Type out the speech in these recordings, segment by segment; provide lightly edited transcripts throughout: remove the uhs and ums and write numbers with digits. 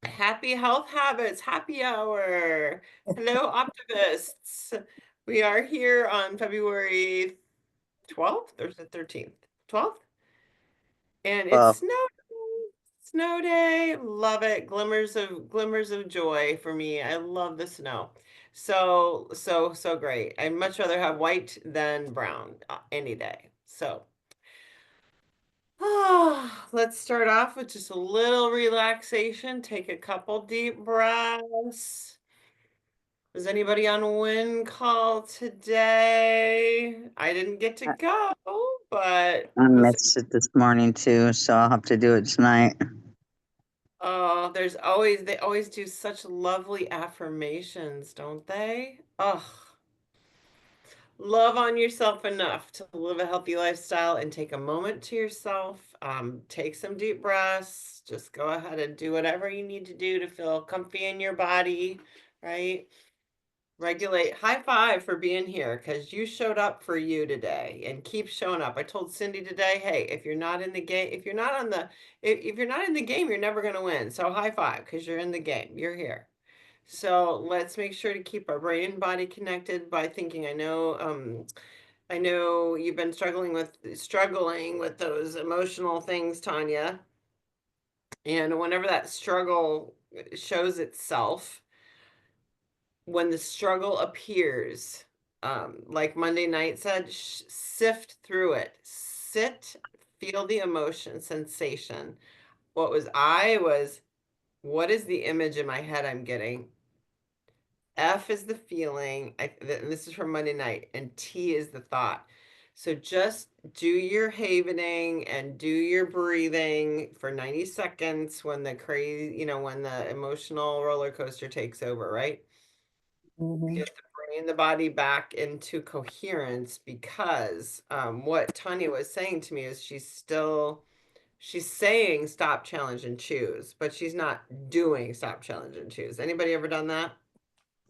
Happy Health Habits Happy Hour. Hello, optimists. We are here on February 12th or is it 13th? 12th? And it's Well, snow day. Love it. Glimmers of joy for me. I love the snow. So great. I'd much rather have white than brown any day. So let's start off with just a little relaxation. Take a couple deep breaths. Is anybody on wind call today? I didn't get to I go, but I was it? missed it this morning too, so I'll have to do it tonight. Oh, they always do such lovely affirmations, don't they? Oh, love on yourself enough to live a healthy lifestyle and take a moment to yourself. Take some deep breaths. Just go ahead and do whatever you need to do to feel comfy in your body, right? Regulate. High five for being here because you showed up for you today and keep showing up. I told Cindy today, hey, if you're not in the game, if you're not on the, if you're not in the game, you're never going to win. So high five because you're in the game. You're here. So let's make sure to keep our brain and body connected by thinking. I know you've been struggling with those emotional things, Tanya. And whenever that struggle shows itself, when the struggle appears, like Monday night said, sift through it. Sit, feel the emotion, sensation. What is the image in my head I'm getting? F is the feeling. This is from Monday night, and T is the thought. So just do your havening and do your breathing for 90 seconds when when the emotional roller coaster takes over, right? Mhm. Get the brain, the body back into coherence because what Tanya was saying to me is she's saying stop, challenge, and choose, but she's not doing stop, challenge, and choose. Anybody ever done that?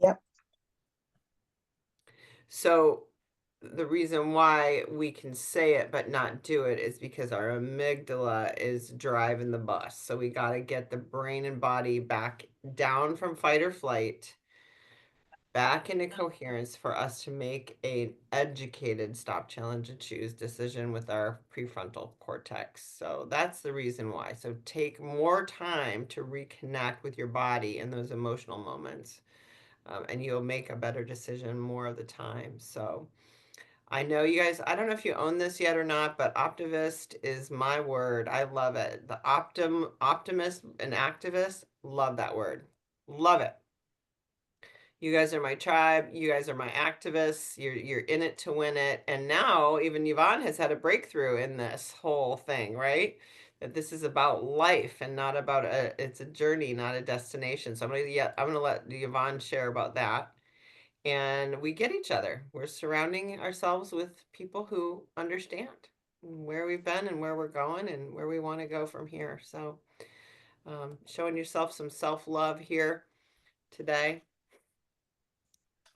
Yep. So the reason why we can say it but not do it is because our amygdala is driving the bus. So we got to get the brain and body back down from fight or flight back into coherence for us to make an educated stop, challenge, and choose decision with our prefrontal cortex. So that's the reason why. So take more time to reconnect with your body in those emotional moments, and you'll make a better decision more of the time. So I know you guys, I don't know if you own this yet or not, but Optivist is my word. I love it. The optimist and activist, love that word. Love it. You guys are my tribe. You guys are my activists. You're in it to win it. And now even Yvonne has had a breakthrough in this whole thing, right? That this is about life and not about it's a journey, not a destination. So I'm gonna let Yvonne share about that. And we get each other. We're surrounding ourselves with people who understand where we've been and where we're going and where we want to go from here. So showing yourself some self-love here today.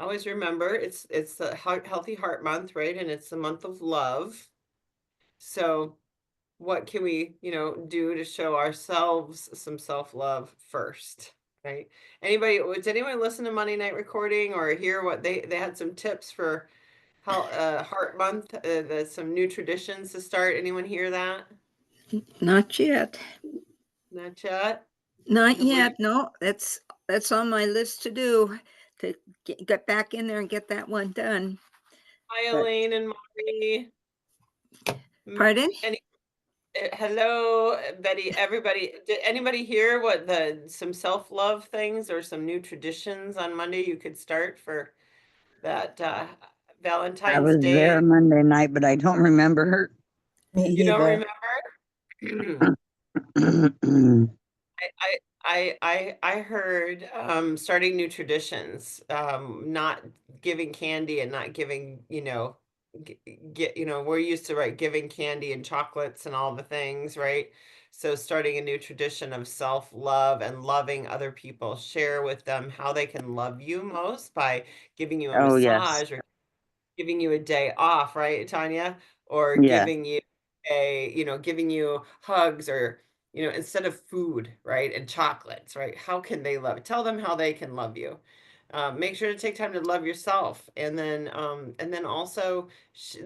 Always remember it's the healthy heart month, right? And it's the month of love. So what can we, do to show ourselves some self-love first, right? Did anyone listen to Monday night recording or hear what they had some tips for how heart month, some new traditions to start? Anyone hear that? Not yet. Not yet. Not Have we? yet. No, that's on my list to do to get back in there and get that one done. Hi, But Elaine and Marie. pardon? Any hello, Betty, everybody. Did anybody hear what some self-love things or some new traditions on Monday you could start for that I Valentine's was there Day? Monday night, but I don't remember. Me You don't either. remember? I heard starting new traditions, not giving candy and not giving, get, we're used to, right, giving candy and chocolates and all the things, right? So starting a new tradition of self-love and loving other people, share with them how they can love you most by giving you a Oh, yes. massage or giving you a day off, right, Tanya? Or Yeah. giving you hugs or, instead of food, right? And chocolates, right? How can they love? Tell them how they can love you. Make sure to take time to love yourself. And then also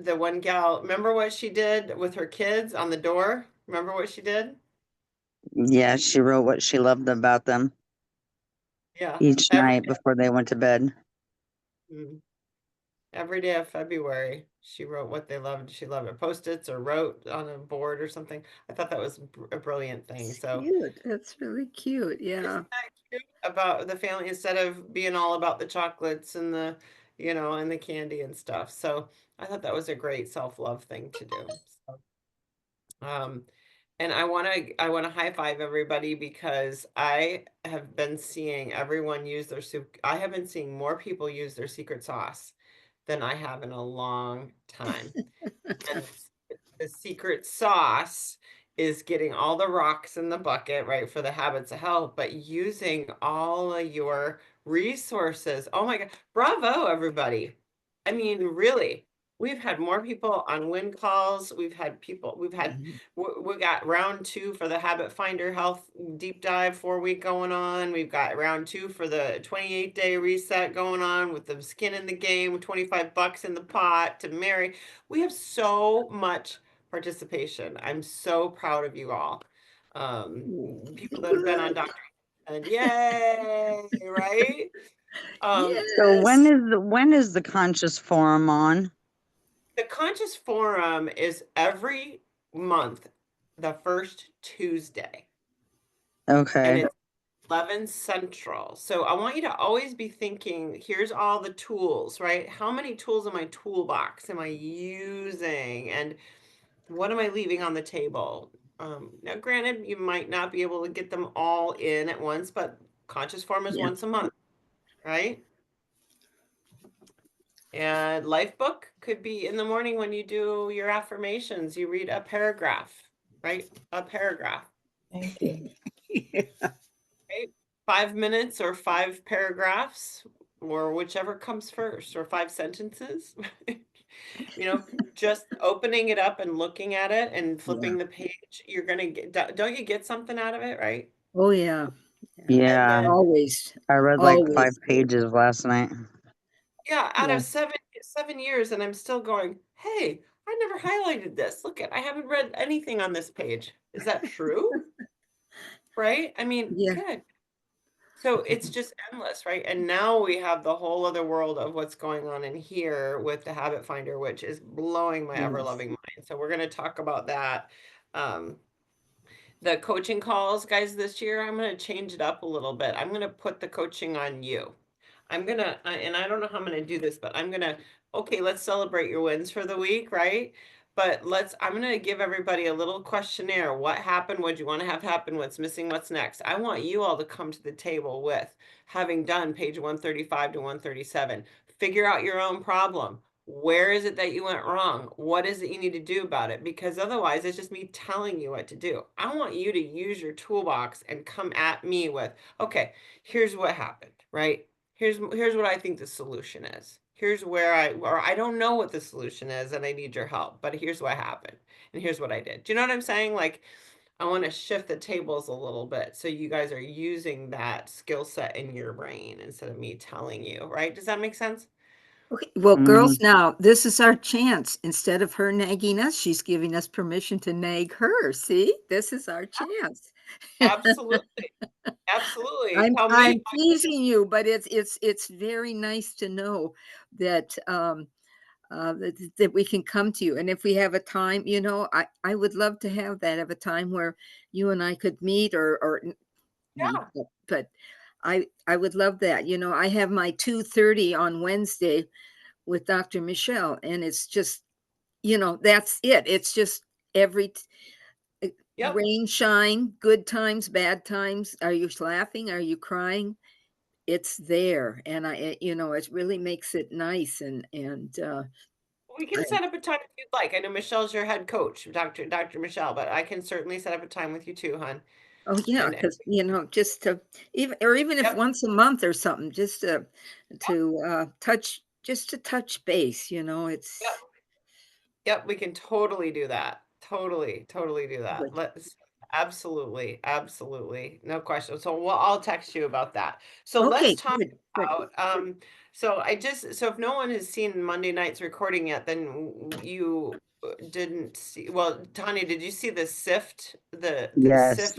the one gal, remember what she did with her kids on the door? Remember what she did? Yeah, she wrote what she loved about them Yeah. each night before they went to bed. Mm, every day of February, she wrote what they loved. She loved it. Post-its or wrote on a board or something. I thought that was a brilliant thing. It's So cute. That's really cute. isn't Yeah. that cute about the family instead of being all about the chocolates and and the candy and stuff. So I thought that was a great self-love thing to do. So, um, and I want to high five everybody because I have been seeing everyone use their soup. I have been seeing more people use their secret sauce than I have in a long time. And the secret sauce is getting all the rocks in the bucket, right, for the habits of health, but using all of your resources. Oh my God. Bravo, everybody. I mean, really, we've had more people on win calls. Mhm. We got round two for the Habit Finder Health Deep Dive 4 week going on. We've got round two for the 28-day reset going on with the skin in the game, with $25 in the pot to Mary. We have so much participation. I'm so proud of you all. People that have been on Good. Dr. And yay, right? So Yes. when is the conscious forum on? The Conscious Forum is every month, the first Tuesday, and Okay. it's 11 Central. So I want you to always be thinking, here's all the tools, right? How many tools in my toolbox am I using? And what am I leaving on the table? Now, granted, you might not be able to get them all in at once, but Conscious Form is Yeah. once a month, right? And Life Book could be in the morning when you do your affirmations. You read a paragraph, right? A paragraph, Thank you. right? 5 minutes or five paragraphs, or whichever comes first, or 5 sentences. You know, just opening it up and looking at it and Yeah. flipping the page, you're gonna get, don't you get something out of it, right? Oh, yeah. Yeah. And Yeah, then, Always. I read like five Always. pages last night. yeah, out Yeah. of 7 years, and I'm still going, hey, I never highlighted this. Look at, I haven't read anything on this page. Is that true? Right? I mean, Yeah. good. So it's just endless, right? And now we have the whole other world of what's going on in here with the Habit Finder, which is blowing my Yes. ever-loving mind. So we're going to talk about that. Um, the coaching calls, guys, this year, I'm going to change it up a little bit. I'm going to put the coaching on you. And I don't know how I'm gonna do this, but okay, let's celebrate your wins for the week, right? But I'm gonna give everybody a little questionnaire. What happened? What do you want to have happen? What's missing? What's next? I want you all to come to the table with having done page 135 to 137. Figure out your own problem. Where is it that you went wrong? What is it you need to do about it? Because otherwise, it's just me telling you what to do. I want you to use your toolbox and come at me with, okay, here's what happened, right? Here's what I think the solution is. Here's where I don't know what the solution is and I need your help, but here's what happened and here's what I did. Do you know what I'm saying? Like, I want to shift the tables a little bit so you guys are using that skill set in your brain instead of me telling you, right? Does that make sense? Okay. Well, Hmm. girls, now this is our chance. Instead of her nagging us, she's giving us permission to nag her. See, this is our chance. Absolutely. Absolutely. I'm Tell me. I'm teasing you, but it's very nice to know that that we can come to you. And if we have a time, I would love to have a time where you and I could meet or meet, Yeah. but I would love that. I have my 2:30 on Wednesday with Dr. Michelle, and it's just, that's it. It's just every Yep. rain, shine, good times, bad times. Are you laughing? Are you crying? It's there, and it really makes it nice, and We can set up a time if you'd like. I know Michelle's your head coach, Dr. Michelle, but I can certainly set up a time with you too, hon. oh yeah, And because just to even if yep. once a month or something, just to Yep. touch base. It's Yep. Yep, we can totally do that. Totally, totally do that. good. Let's. absolutely, absolutely. No question. So I'll text you about that. So let's Okay, talk good, good. about, so if no one has seen Monday night's recording yet, then you didn't see, well, Tanya, did you see the sift, the Yes. sift?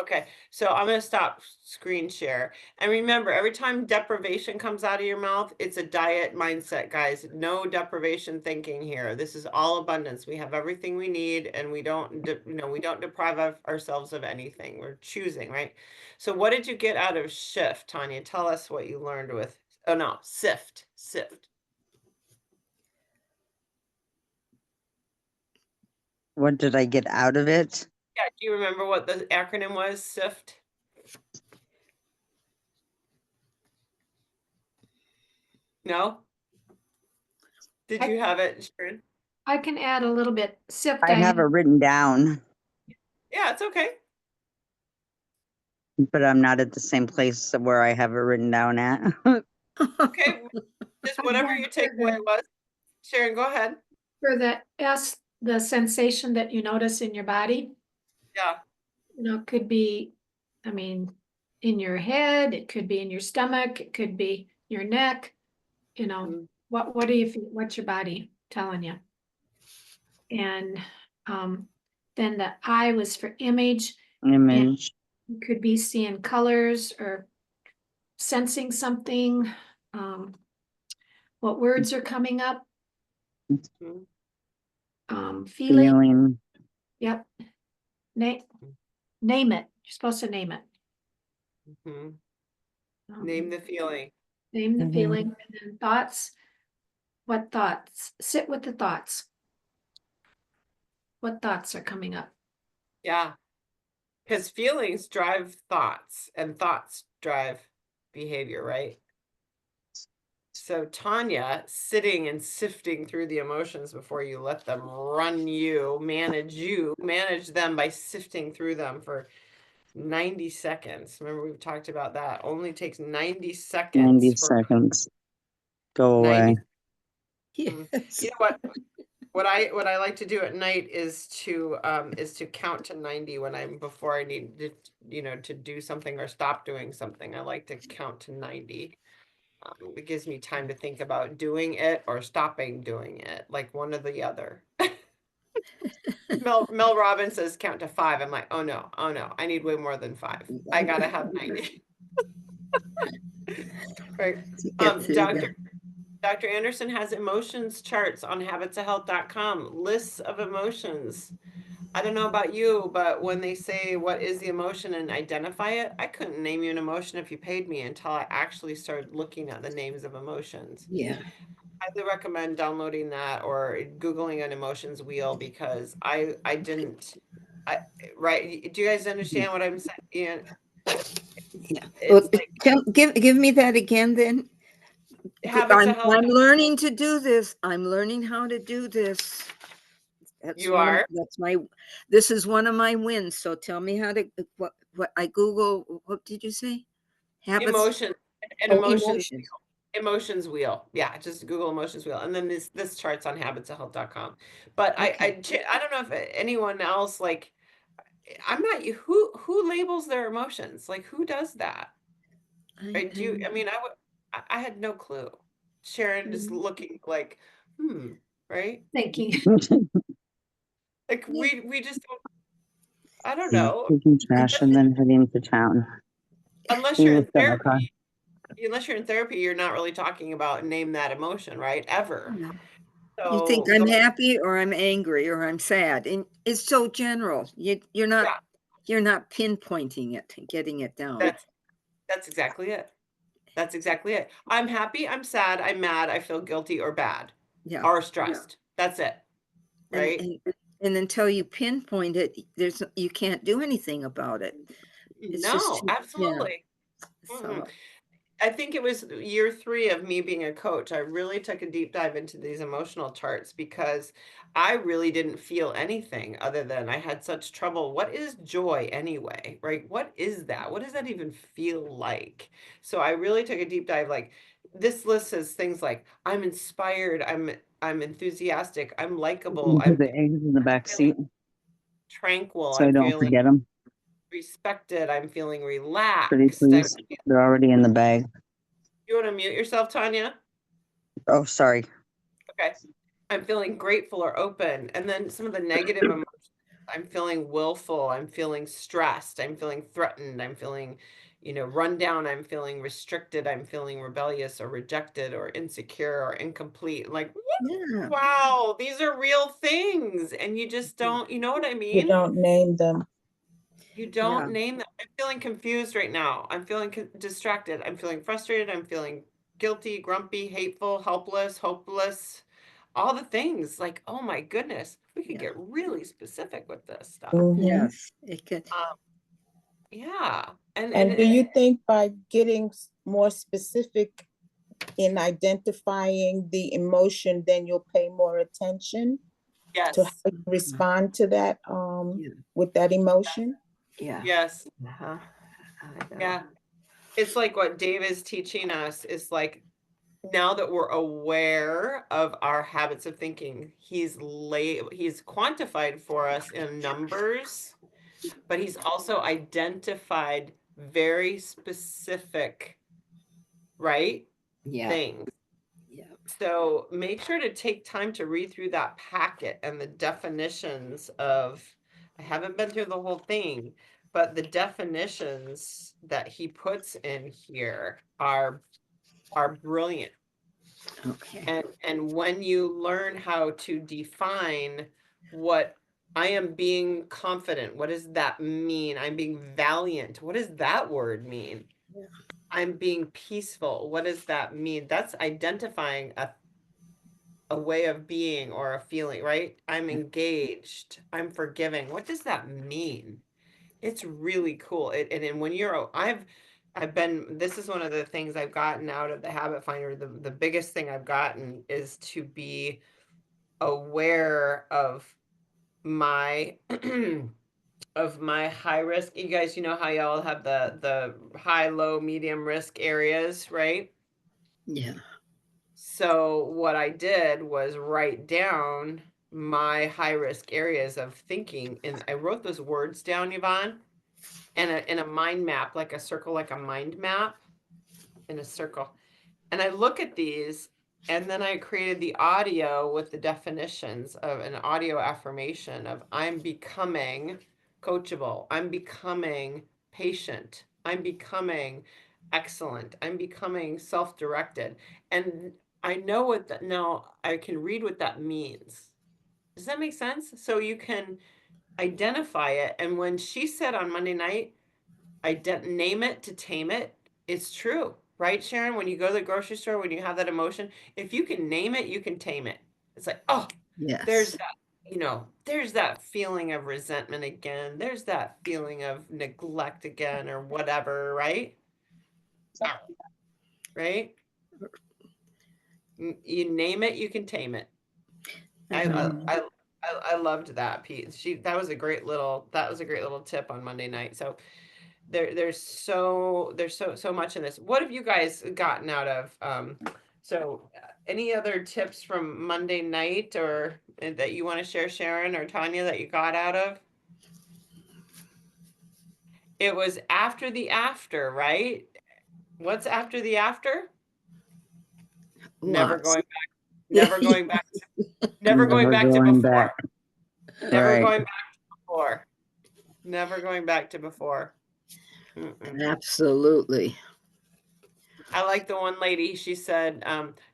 Okay, so I'm gonna stop screen share. And remember, every time deprivation comes out of your mouth, it's a diet mindset, guys. No deprivation thinking here. This is all abundance. We have everything we need, and we don't deprive ourselves of anything. We're choosing, right? So what did you get out of shift, Tanya? Tell us what you learned with, oh no, sift, sift. What did I get out of it? Yeah, do you remember what the acronym was, sift? No? Did I, you have it, Sharon? I can add a little bit. Sift, I have it written down, Yeah, it's okay. but I'm not at the same place where I have it written down at. Okay, just I whatever had your takeaway was. Sharon, go ahead. for the S, the sensation that you notice in your body, Yeah. could be, I mean, in your head, it could be in your stomach, it could be your neck, Mm, what do you feel, what's your body telling you? And then the I was for image, and Image. you could be seeing colors or sensing something, um, what words are coming up, mm, feeling, Feeling. yep, name it, you're supposed to name it. mhm. Name Um, the feeling. Name the Mhm. feeling, and then thoughts, what thoughts, sit with the thoughts. What thoughts are coming up? Yeah. Because feelings drive thoughts and thoughts drive behavior, right? So Tanya, sitting and sifting through the emotions before you let them run you, manage them by sifting through them for 90 seconds. Remember, we've talked about that. Only takes 90 90 seconds for seconds. Go 90. away. You Yes. know what? What I like to do at night is to count to 90 when I'm before I need to, to do something or stop doing something. I like to count to 90. It gives me time to think about doing it or stopping doing it, like one or the other. Mel Robbins says count to 5. I'm like, oh no, I need way more than 5. I gotta have 90. Right. To get through Doctor them. Dr. Anderson has emotions charts on habitsofhealth.com, lists of emotions. I don't know about you, but when they say what is the emotion and identify it, I couldn't name you an emotion if you paid me until I actually started looking at the names of emotions. Yeah. I highly recommend downloading that or Googling an emotions wheel because I didn't I right. Do you guys understand what I'm saying? Yeah, Yeah. Well, it's like give me that again then. habits of health. I'm learning to do this. I'm learning how to do this. You are That's my this is one of my wins. So tell me how to what I Google, what did you say? Habits. emotion and Oh, emotions. emotions. Emotions wheel. Yeah, just Google emotions wheel. And then this charts on habitsofhealth.com. But Okay. I don't know if anyone else like I'm not who labels their emotions? Like who does that? I, Right? I I mean I had no clue. Sharon just Mhm. looking like, right? Thinking. Like Yeah. we just don't I don't Yeah, know. taking trash Unless and then heading to town. unless We you're in looked at my car. therapy, you're not really talking about name that emotion, right? Ever. yeah. You think So I'm the happy or I'm angry or I'm sad. And it's so general. yeah, You're not pinpointing it and getting it down. that's that's exactly it. That's exactly it. I'm happy, I'm sad, I'm mad, I feel guilty or bad Yeah. or stressed. That's it, And right? and until you pinpoint it, you can't do anything about it. It's just No, yeah. absolutely. Mm-mm. So I think it was year 3 of me being a coach. I really took a deep dive into these emotional charts because I really didn't feel anything other than I had such trouble. What is joy anyway, right? What is that? What does that even feel like? So I really took a deep dive. Like this list says things like I'm inspired, I'm enthusiastic, I'm likable, Looking for the eggs in the back feeling seat. tranquil. So I I'm don't feeling forget them. respected. I'm feeling Pretty relaxed. please. They're already in the bag. You want to mute yourself, Tanya? Oh, sorry. Okay. I'm feeling grateful or open. And then some of the negative emotions. I'm feeling willful. I'm feeling stressed. I'm feeling threatened. I'm feeling, run down. I'm feeling restricted. I'm feeling rebellious or rejected or insecure or incomplete. Like, Yeah. wow, these are real things. And you just don't, you know what I You mean? don't name them. You don't Yeah. name them. I'm feeling confused right now. I'm feeling distracted. I'm feeling frustrated. I'm feeling guilty, grumpy, hateful, helpless, hopeless. All the things. Like, oh my goodness, we could Yeah. get really specific with this stuff. Mhm. Yes. It could. Yeah. And do you think by getting more specific in identifying the emotion, then you'll pay more attention to how yes, you respond to that Yeah. with that emotion? Yeah. yes, Uh-huh. yeah. It's like what Dave is teaching us is like now that we're aware of our habits of thinking, he's quantified for us in numbers, but he's also identified very specific, right, Yeah. things. Yeah. So make sure to take time to read through that packet and the definitions of, I haven't been through the whole thing, but the definitions that he puts in here are brilliant. Okay. And when you learn how to define what I am being confident, what does that mean? I'm being valiant. What does that word mean? Yeah. I'm being peaceful. What does that mean? That's identifying a way of being or a feeling, right? I'm engaged. I'm forgiving. What does that mean? It's really cool. And when I've been, this is one of the things I've gotten out of the habit finder. The biggest thing I've gotten is to be aware of my of my high risk. You guys, you know how y'all have the high, low, medium risk areas, right? Yeah. So what I did was write down my high risk areas of thinking, and I wrote those words down, Yvonne, and in a mind map, like a circle, like a mind map in a circle. And I look at these, and then I created the audio with the definitions of an audio affirmation of I'm becoming coachable, I'm becoming patient, I'm becoming excellent, I'm becoming self-directed. And I know what that now I can read what that means. Does that make sense? So you can identify it. And when she said on Monday night, name it to tame it, it's true, right, Sharon? When you go to the grocery store, when you have that emotion, if you can name it, you can tame it. It's like, oh, there's Yes. that, there's that feeling of resentment again. There's that feeling of neglect again, or whatever, right? Right? You name it, you can tame it. I Um, I I loved that piece. That was a great little tip on Monday night. So there's so much in this. What have you guys gotten out of any other tips from Monday night or that you want to share, Sharon or Tanya, that you got out of? It was after the after, right? What's after the after? Never lots. going back, never going back, never going Never back to going before, back. never Right. going back to before, never going back to before. Absolutely. I like the one lady, she said,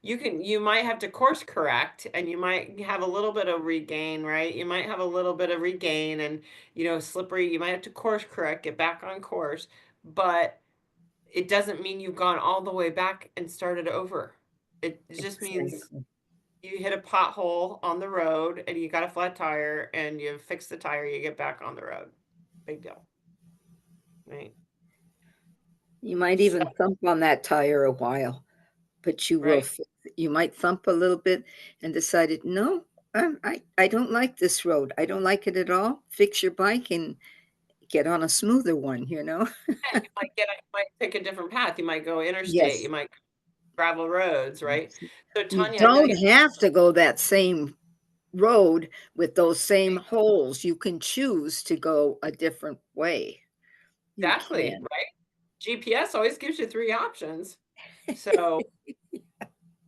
you might have to course correct and you might have a little bit of regain, right? You might have a little bit of regain and, slippery, you might have to course correct, get back on course, but it doesn't mean you've gone all the way back and started over. It just means Exactly. you hit a pothole on the road and you got a flat tire and you fix the tire, you get back on the road. Big deal, right? You might So, even thump on that tire a while, but you will. right. You might thump a little bit and decided, no, I don't like this road. I don't like it at all. Fix your bike and get on a smoother one. You might take a different path. You might go interstate. Yes. You might gravel roads, right? So You Tanya, I know don't you. have to go that same road with those same holes. You can choose to go a different way. You Exactly, can. right? GPS always gives you 3 options. So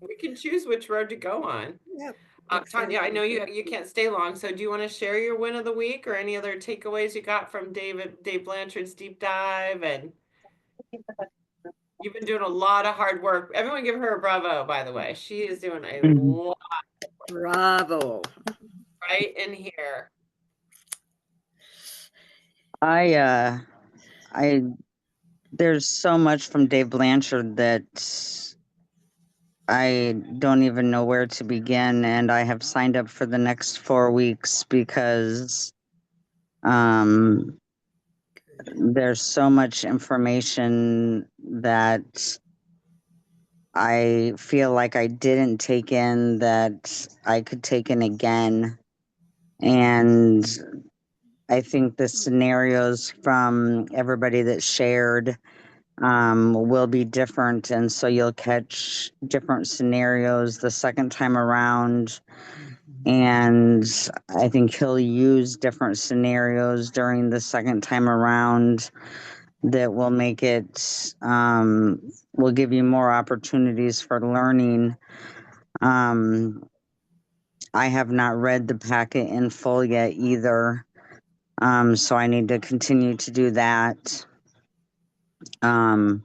we can choose which road to go on. Yep. Tanya, I Exactly. know you can't stay long, so do you want to share your win of the week or any other takeaways you got from Dave Blanchard's deep dive? And you've been doing a lot of hard work. Everyone give her a bravo, by the way. She is doing a Mhm. lot Bravo. right in here. I there's so much from Dave Blanchard that I don't even know where to begin, and I have signed up for the next 4 weeks because um, there's so much information that I feel like I didn't take in that I could take in again. And I think the scenarios from everybody that shared will be different. And so you'll catch different scenarios the second time around. And I think he'll use different scenarios during the second time around that will make it, will give you more opportunities for learning. Um, I have not read the packet in full yet either. So I need to continue to do that. Um,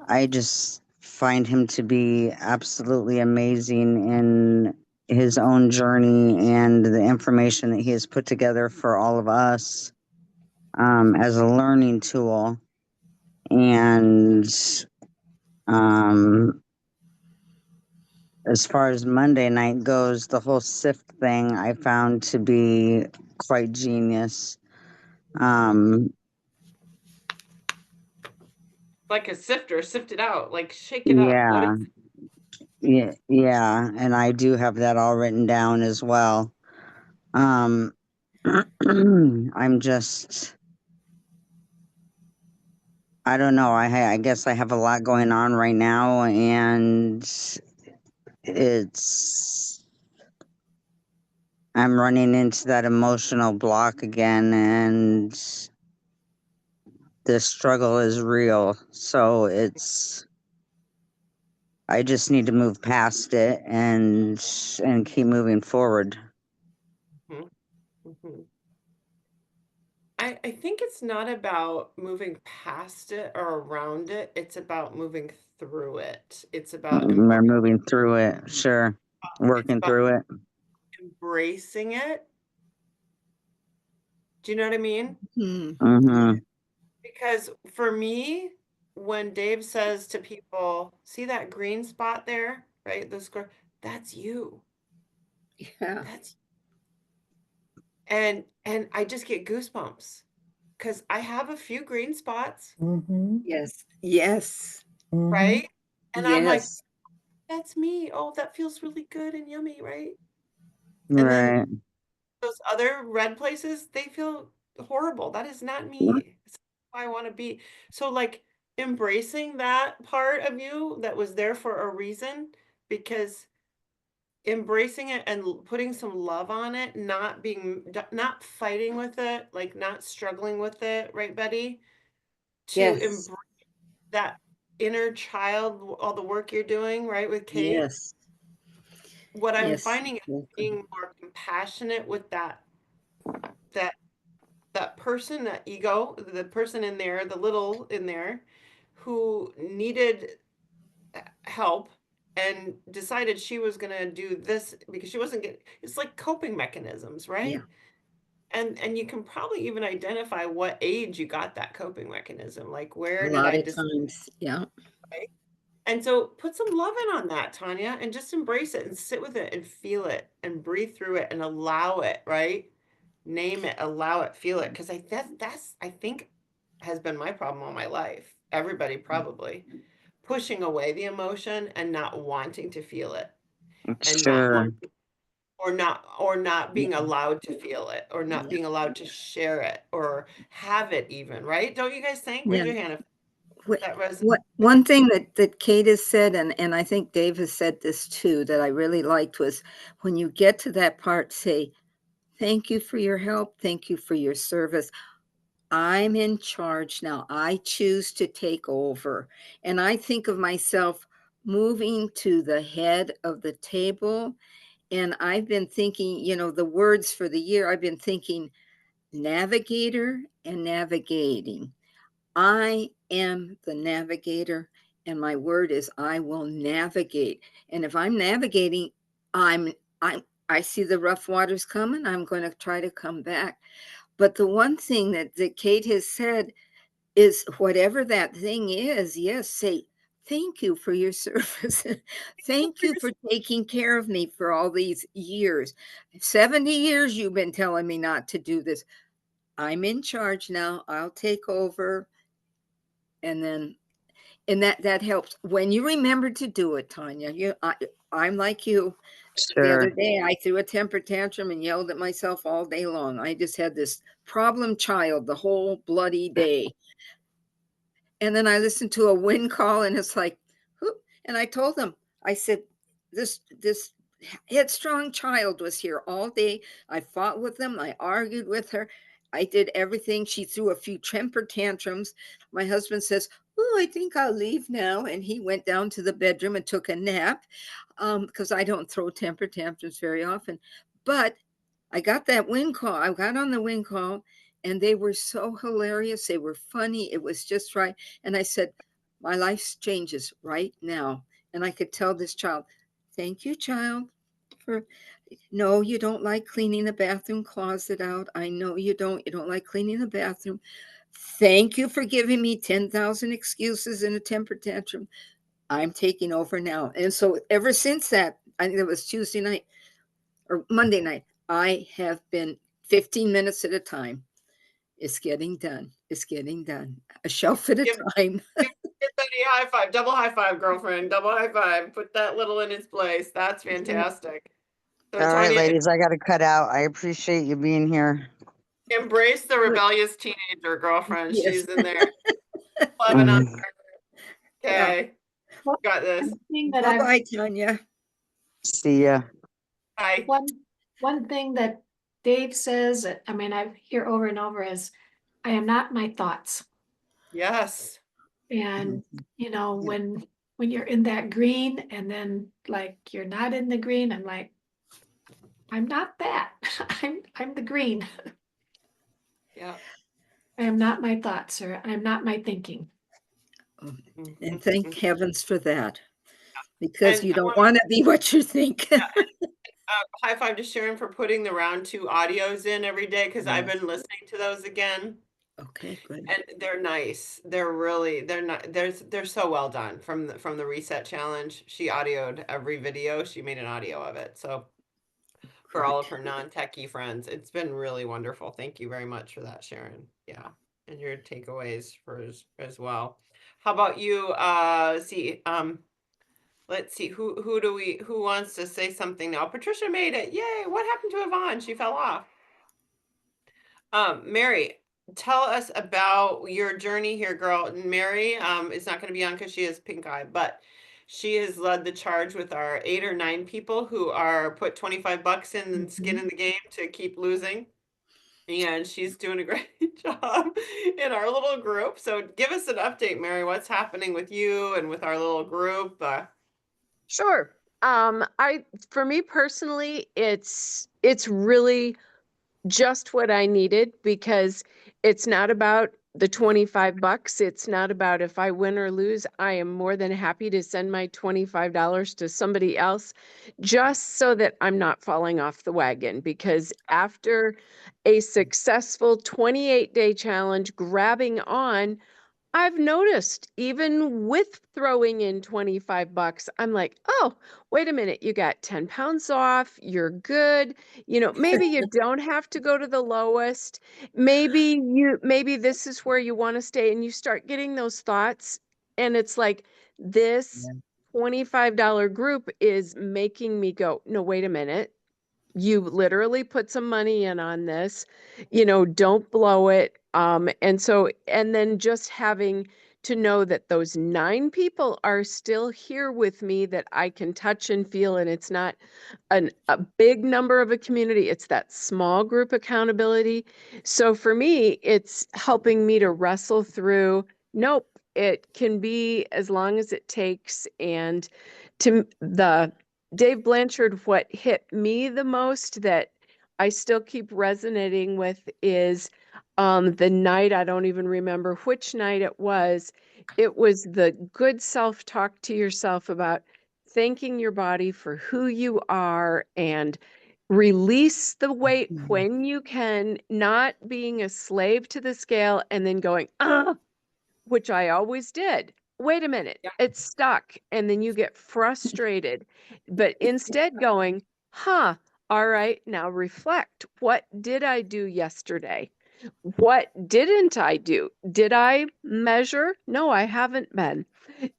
I just find him to be absolutely amazing in his own journey and the information that he has put together for all of us as a learning tool. And um, as far as Monday night goes, the whole SIFT thing I found to be quite genius. Um, Like a sifter, sift it out, like shake it up. Let yeah, it yeah, and I do have that all written down as well. Um, I'm just, I don't know. I guess I have a lot going on right now, and it's, I'm running into that emotional block again, and the struggle is real. So I just need to move past it and keep moving forward. Mhm, mhm. I think it's not about moving past it or around it. It's about moving through it. We're moving through it, sure. It's Working about through it. embracing it. Do you know what I mean? Hmm. Mm-hmm. Because for me, when Dave says to people, see that green spot there, right? The square, that's you. Yeah. That's and I just get goosebumps because I have a few green spots, Mm-hmm. Yes. Yes. Mm-hmm. right? And I'm like, Yes. that's me. Oh, that feels really good and yummy, right? And then Right. those other red places, they feel horrible. That is not me. It's not who I want to be. So like embracing that part of you that was there for a reason, because embracing it and putting some love on it, not fighting with it, like not struggling with it, right, Betty? To Yes. embrace that inner child, all the work you're doing, right, with Kate. Yes. What I'm Yes. finding is Exactly. being more compassionate with that that person, that ego, the person in there, the little in there, who needed help and decided she was going to do this because she wasn't getting, it's like coping mechanisms, Yeah. right? And you can probably even identify what age you got that coping mechanism. Like, A where did lot I of decide? times. Yeah. And so put some love in on that, Tanya, and just embrace it and sit with it and feel it and breathe through it and allow it, right? Name it, allow it, feel it. Because that's I think has been my problem all my life. Everybody probably pushing away the emotion and not wanting to feel it and not Sure. wanting or not being allowed to feel it or not Yeah. being allowed to share it or have it even, right? Don't you guys think? Raise Yeah. your hand if That was One thing that Kate has said, and I think Dave has said this too, that I really liked was when you get to that part, say, thank you for your help. Thank you for your service. I'm in charge now. I choose to take over. And I think of myself moving to the head of the table. And I've been thinking, the words for the year, I've been thinking navigator and navigating. I am the navigator, and my word is I will navigate. And if I'm navigating, I'm I'm I see the rough waters coming. I'm going to try to come back. But the one thing that Kate has said is whatever that thing is, yes, say thank you for your service. Thank you for taking care of me for all these years. 70 years you've been telling me not to do this. I'm in charge now. I'll take over. And then and that helps when you remember to do it, Tanya. I'm like you. The other Sure. day I threw a temper tantrum and yelled at myself all day long. I just had this problem child the whole bloody day. And then I listened to a wind call and it's like, whoop. And I told them, I said, this headstrong child was here all day. I fought with them. I argued with her. I did everything. She threw a few temper tantrums. My husband says, oh, I think I'll leave now. And he went down to the bedroom and took a nap because I don't throw temper tantrums very often. But I got that wind call. I got on the wind call and they were so hilarious. They were funny. It was just right. And I said, my life changes right now. And I could tell this child, thank you, child, for no, you don't like cleaning the bathroom closet out. I know you don't. You don't like cleaning the bathroom. Thank you for giving me 10,000 excuses in a temper tantrum. I'm taking over now. And so ever since that, I think it was Tuesday night or Monday night, I have been 15 minutes at a time. It's getting done. It's getting done. A shelf at a give, time. give Betty a high five, double high five, girlfriend, double high five. Put that little in its place. That's fantastic. So All right, Tanya, ladies, I got to cut out. I appreciate you being here. embrace the rebellious teenager, girlfriend. Yes. She's in there. 11 on. Mhm. Yeah. Okay, got this. One thing that Bye-bye, Tanya. See ya. Bye. one thing that Dave says, I mean, I hear over and over is, I am not my thoughts. Yes. And, Yeah. when you're in that green and then like you're not in the green, I'm like, I'm not that. I'm the green. Yeah. I am not my thoughts, or I'm not my thinking. And thank heavens for that, because And you I don't want want to be what you think. high five to Sharon for putting the round 2 audios in every day because I've Yes. been listening to those again. Okay, good. And they're nice. They're not they're so well done from the reset challenge. She audioed every video. She made an audio of it. So for all Good. of her non-techie friends, it's been really wonderful. Thank you very much for that, Sharon. Yeah. And your takeaways for as well. How about you? Let's see, who wants to say something now? Patricia made it. Yay. What happened to Yvonne? She fell off. Mary, tell us about your journey here, girl. Mary, is not going to be on because she has pink eye, but she has led the charge with our 8 or 9 people who are put 25 bucks in and skin in the game to keep losing. And she's doing a great job in our little group. So give us an update, Mary. What's happening with you and with our little group? Sure. For me personally, it's really just what I needed, because it's not about the 25 bucks. It's not about if I win or lose. I am more than happy to send my $25 to somebody else, just so that I'm not falling off the wagon, because after a successful 28-day challenge, grabbing on, I've noticed, even with throwing in 25 bucks, I'm like, oh, wait a minute, you got 10 pounds off, you're good. Maybe you don't have to go to the lowest. Maybe this is where you want to stay, and you start getting those thoughts. And it's like, this $25 group is making me go, no, wait a minute. You literally put some money in on this, don't blow it. And then just having to know that those 9 people are still here with me that I can touch and feel, and it's not a big number of a community. It's that small group accountability. So for me, it's helping me to wrestle through, nope, it can be as long as it takes. And the Dave Blanchard, what hit me the most that I still keep resonating with is the night, I don't even remember which night it was. It was the good self-talk to yourself about thanking your body for who you are and release the weight when you can, not being a slave to the scale and then going, which I always did. Wait a minute, Yeah. it's stuck. And then you get frustrated. But instead going, all right, now reflect. What did I do yesterday? What didn't I do? Did I measure? No, I haven't been.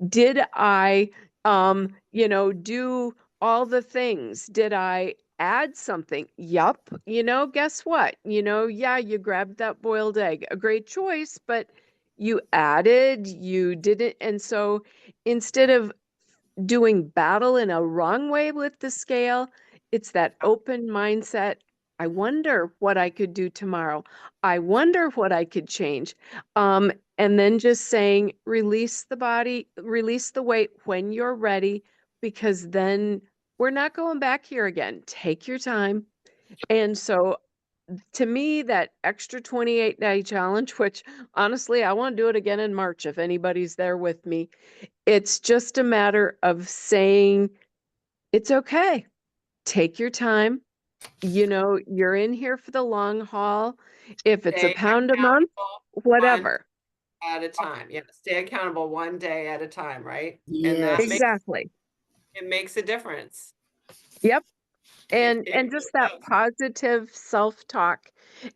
Did I, do all the things? Did I add something? Yup. Guess what? Yeah, you grabbed that boiled egg. A great choice, but you added, you didn't. And so instead of doing battle in a wrong way with the scale, it's that open mindset. I wonder what I could do tomorrow. I wonder what I could change. And then just saying, release the body, release the weight when you're ready, because then we're not going back here again. Take your time. And so to me, that extra 28-day challenge, which honestly, I want to do it again in March if anybody's there with me. It's just a matter of saying, it's okay. Take your time. You're in here for the long haul. If it's a Stay pound a month, accountable one whatever. at a time. Yeah, stay accountable one day at a time, right? And Yes. that makes Exactly. a difference. Yep. It, And it just really that does. positive self-talk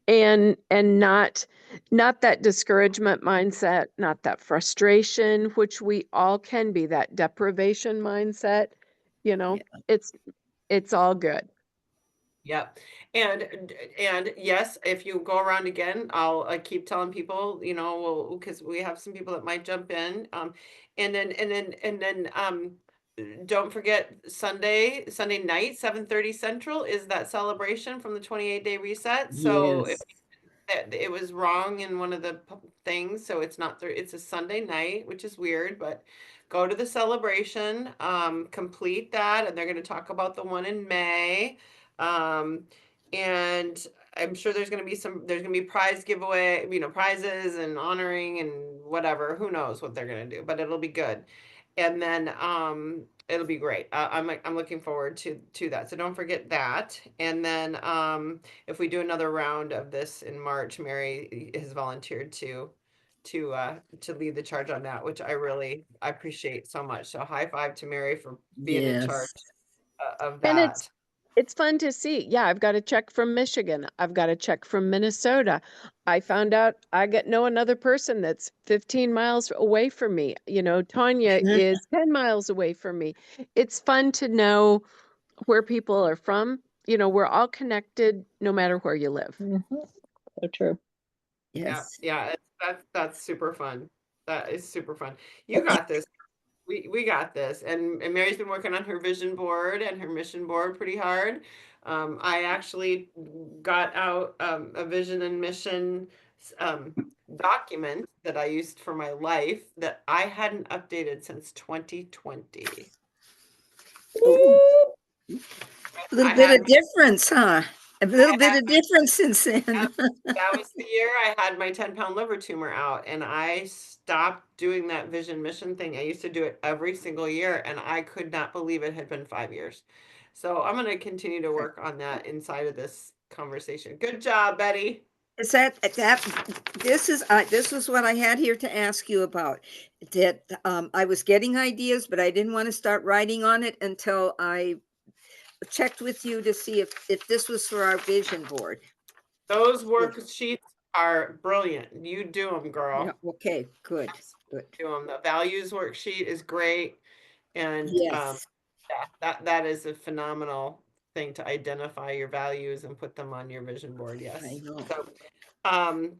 and not that discouragement mindset, not that frustration, which we all can be, that deprivation mindset, it's all good. Yep. And yes, if you go around again, I'll keep telling people, because we have some people that might jump in. And then don't forget Sunday night, 7:30 Central is that celebration from the 28-day reset. So if Yes. that it was wrong in one of the things, so it's not it's a Sunday night, which is weird, but go to the celebration, complete that, and they're going to talk about the one in May. And I'm sure there's going to be prize giveaway, prizes and honoring and whatever. Who knows what they're going to do, but it'll be good. And then it'll be great. I'm looking forward to that. So don't forget that. And then if we do another round of this in March, Mary has volunteered to lead the charge on that, which I appreciate so much. So high five to Mary for being in charge Yes. of And that. it's fun to see. Yeah, I've got a check from Michigan. I've got a check from Minnesota. I found out I know another person that's 15 miles away from me. Tanya is 10 miles away from me. It's fun to know where people are from. We're all connected no matter where you live. So true. Yeah, Yes. yeah, that's super fun. That is super fun. You got this. We got this. And Mary's been working on her vision board and her mission board pretty hard. I actually got out a vision and mission um, document that I used for my life that I hadn't updated since 2020. Ooh, a little I bit had of difference, huh? A little I bit had of difference since then. that was the year I had my 10-pound liver tumor out, and I stopped doing that vision mission thing. I used to do it every single year, and I could not believe it had been 5 years. So I'm going to continue to work on that inside of this conversation. Good job, Betty. Is that this was what I had here to ask you about. That I was getting ideas, but I didn't want to start writing on it until I checked with you to see if this was for our vision board. Those worksheets are brilliant. You do them, girl. Yeah. Okay. Good. Good. Do them. The values worksheet is great, and Yes. yeah, that is a phenomenal thing to identify your values and put them on your vision board. Yes. I know. So,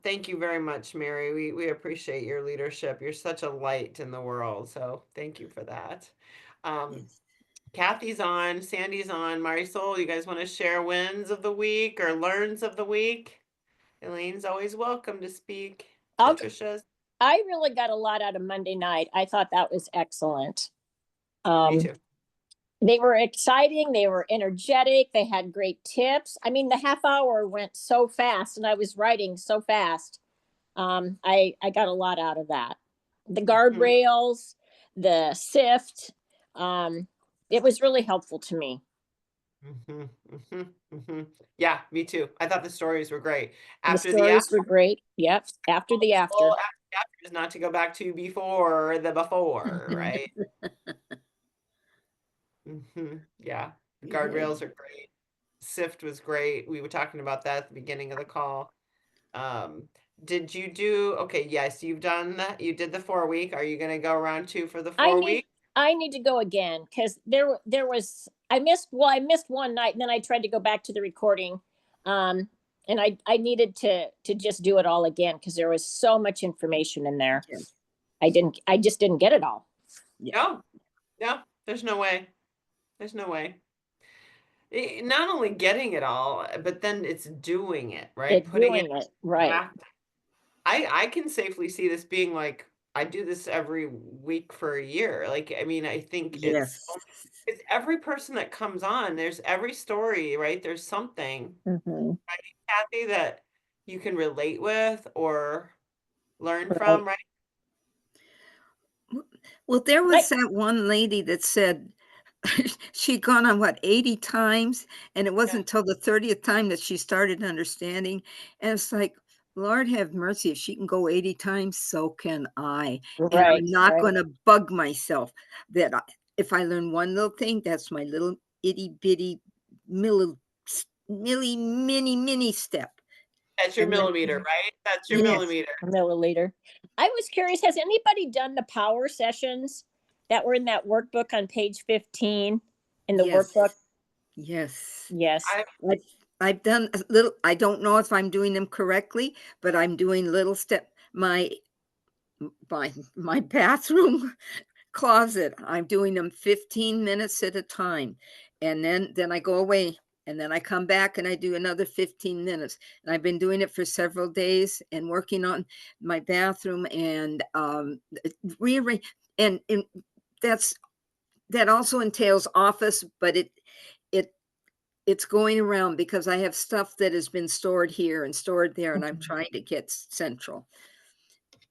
thank you very much, Mary. We appreciate your leadership. You're such a light in the world. So thank you for that. Yes. Kathy's on, Sandy's on, Marisol, you guys want to share wins of the week or learns of the week? Elaine's always welcome to speak. Patricia's. I really got a lot out of Monday night. I thought that was excellent. Me too. They were exciting. They were energetic. They had great tips. I mean, the half hour went so fast and I was writing so fast. I got a lot out of that. The guardrails, the SIFT, it was really helpful to me. Yeah, me too. I thought the stories were great. After the stories were great. Yep. After the after. Well, after the after is not to go back to before the before, right? Yeah, the guardrails are great. SIFT was great. We were talking about that at the beginning of the call. Did you do, okay, yes, you've done that. You did the 4-week. Are you going to go around 2 for the 4-week? I need to go again because there was, I missed one night and then I tried to go back to the recording. And I needed to just do it all again because there was so much information in there. Yeah. I just didn't get it all. Yeah. No, there's no way. There's no way. Not only getting it all, but then it's doing it, right? Putting it right. I can safely see this being like, I do this every week for a year. Like, I mean, I think Yes. it's every person that comes on, there's every story, right? There's something, right, Kathy, that you can relate with or learn from, right? Well, there was that one lady that said she'd gone on what 80 times, and it wasn't until the 30th time that she started understanding. And it's like, Lord have mercy, if she can go 80 times, so can I. And I'm not going to bug myself that if I learn one little thing, that's my little itty bitty mini step. That's your millimeter, right? That's your millimeter. Milliliter. I was curious, has anybody done the power sessions that were in that workbook on page 15 in the workbook? Yes. Yes. I've done a little, I don't know if I'm doing them correctly, but I'm doing little step, my bathroom closet. I'm doing them 15 minutes at a time. And then I go away and then I come back and I do another 15 minutes. And I've been doing it for several days and working on my bathroom and rearrange. And that also entails office, but it's going around because I have stuff that has been stored here and stored there, and I'm trying to get central.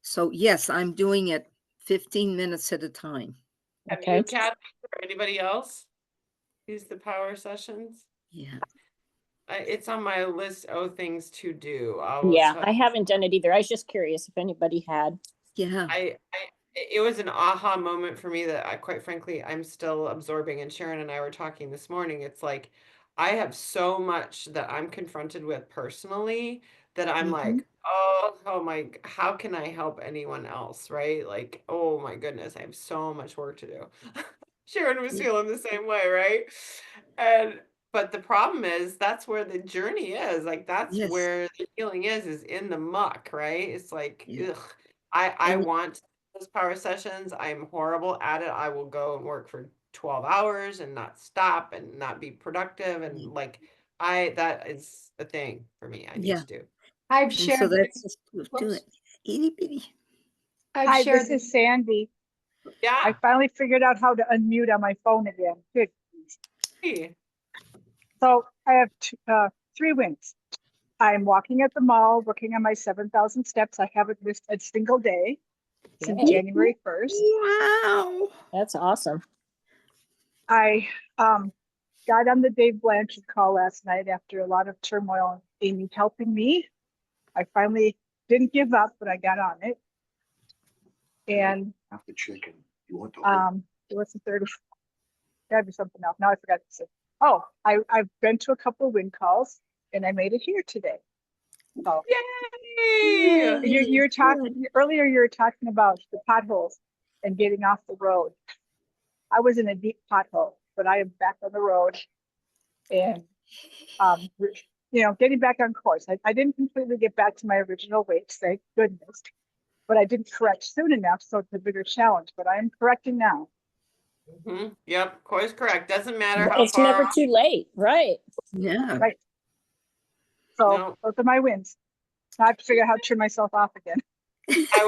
So yes, I'm doing it 15 minutes at a time. Have you, Kathy, or anybody else use the power sessions? Yeah. It's on my list of things to do. I haven't done it either. I was just curious if anybody had. Yeah. It was an aha moment for me that quite frankly, I'm still absorbing. And Sharon and I were talking this morning. It's like, I have so much that I'm confronted with personally that I'm like, oh my, how can I help anyone else? Right? Like, oh my goodness, I have so much work to do. Sharon was feeling the same way, right? But the problem is that's where the journey is. Like, that's where the healing is in the muck, right? It's like, ugh, I want those power sessions. I'm horrible at it. I will go and work for 12 hours and not stop and not be productive. And like, that is a thing for me. I need to do. I've shared. So that's just do it. Itty bitty. Hi, this is Sandy. Yeah. I finally figured out how to unmute on my phone again. Good. Hey. So I have 3 wins. I'm walking at the mall, working on my 7,000 steps. I haven't missed a single day since January 1st. Wow. That's awesome. I got on the Dave Blanchard call last night after a lot of turmoil. Amy helping me. I finally didn't give up, but I got on it. And Half the chicken. You want the what's the third? Gotta be something else. Now I forgot to say. Oh, I've been to a couple of wind calls and I made it here today. So Yay! you're talking earlier, you were talking about the potholes and getting off the road. I was in a deep pothole, but I am back on the road. and getting back on course. I didn't completely get back to my original weight, thank goodness, but I didn't correct soon enough, so it's a bigger challenge. But I am correcting now. Yep, course correct. Doesn't matter how It's far never off. too late, right? Yeah. Right. So No. those are my wins. Now I have to figure out how to turn myself off again. I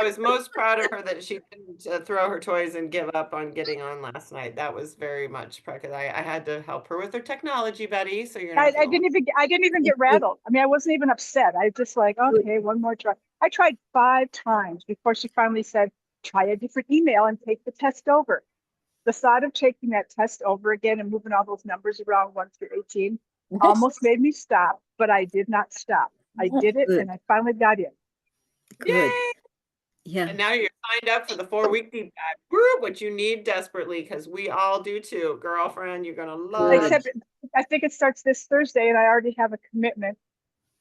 was most proud of her that she didn't throw her toys and give up on getting on last night. That was very much because I had to help her with her technology, Betty. So you're not the I only didn't even get rattled. I mean, I wasn't even upset. I just like, okay, one more try. I tried 5 times before she finally said, try a different email and take the test over. The thought of taking that test over again and moving all those numbers around 1 through 18 almost made me stop, but I did not stop. I did it Good. and I finally got in. Good. Yay! Yeah. And now you're signed up for the 4-week deep dive group, which you need desperately because we all do too. Girlfriend, you're gonna love Good. Except I think it starts this Thursday and I already have a commitment